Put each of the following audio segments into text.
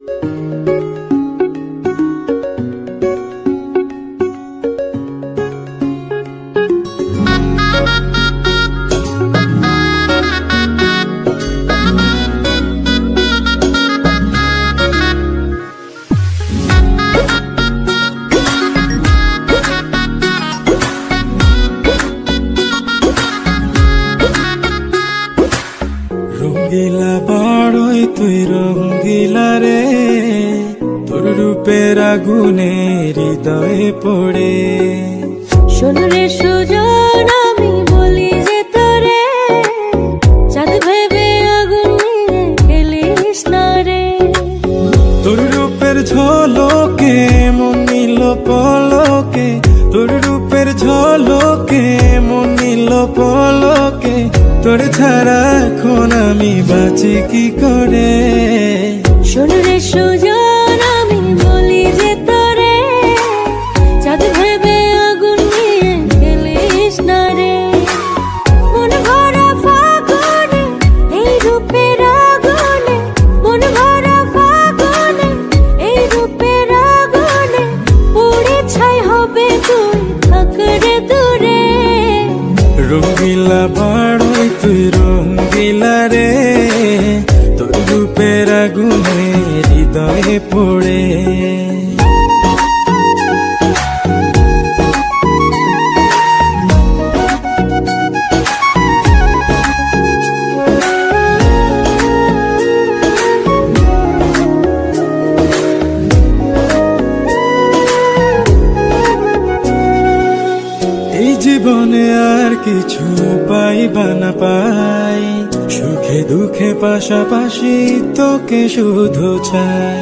রঙ্গিলা বড়ই তুই রঙ্গিলা রে, তোর রূপের আগুনে হৃদয়ে পড়ে। শোন রে সুজন, আমি বলি যে তোরে, চাঁদ ভেবে আগুন নিয়ে খেলিস না রে। তোর রূপের ঝলকে মন নিল পলকে, তোর রূপের ঝলকে মন নিল পলকে। তোর ছাড়া এখন আমি বাঁচি কি করে। শোন রে সুজন, আমি বলি যে তোরে, চাঁদ ভেবে আগুন নিয়ে খেলিস না রে। মন ভরা ফাগুনে এই রূপের আগুনে, মন ভরা ফাগুনে এই রূপের আগুনে, পুড়ে ছাই হবে তুই থাক রে দূরে। রঙ্গিলা বড়ই তুই রঙ্গিলা রে, তোর রূপের আগুনে হৃদয়ে পড়ে। এই জীবনে আর কিছু পাইবা না পাই, সুখে দুঃখে পাশাপাশি তোকে শুধু চাই।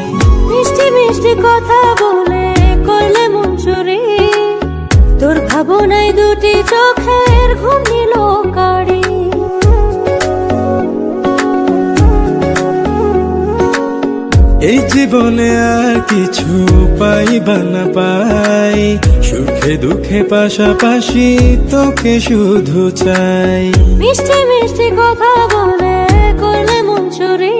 মিষ্টি মিষ্টি কথা বলে করলে মন চুরি, তোর ভাবনায় দুটি চোখের ঘুম নিল কারি। এই জীবনে আর কিছু পাইবা না পাই, সুখে দুঃখে পাশাপাশি তোকে শুধু চাই। মিষ্টি মিষ্টি কথা বলে করলে মন চুরি,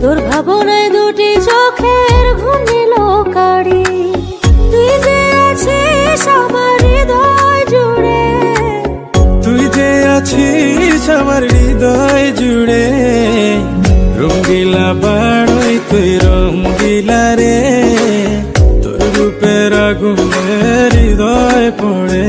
তোর ভাবনায় দুটি চোখের ঘুম নিল কারি। তুই যে আছিস আমার হৃদয় জুড়ে, তুই যে আছিস আমার হৃদয় জুড়ে। রঙ্গিলা বড়ই তুই রঙ্গিলা রে, তোর রূপের আগুনে হৃদয় পড়ে।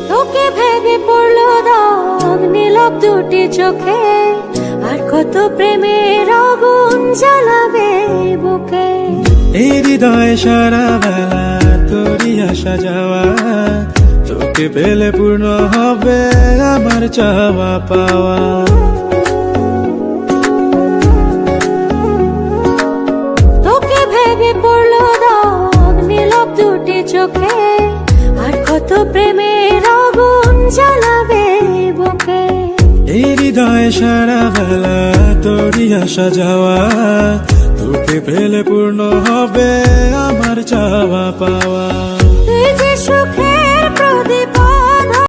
তোকে ভেবে পড়লো দাগ নীলব দুটি চোখে, আর কত প্রেমের আগুন জ্বালাবে বুকে। এই হৃদয় সারা বেলা তোরই আসা যাওয়া, তোকে পেলে পূর্ণ হবে আমার চাওয়া পাওয়া। তোকে ভেবে পড়লো দাগ নীলব দুটি চোখে, আর কত প্রেমের আগুন জ্বালাবে বুকে। এই হৃদয় সারা বেলা তোরই আসা যাওয়া, তোকে পেলে পূর্ণ হবে আমার চাওয়া পাওয়া। তুই যে সুখের প্রদীপ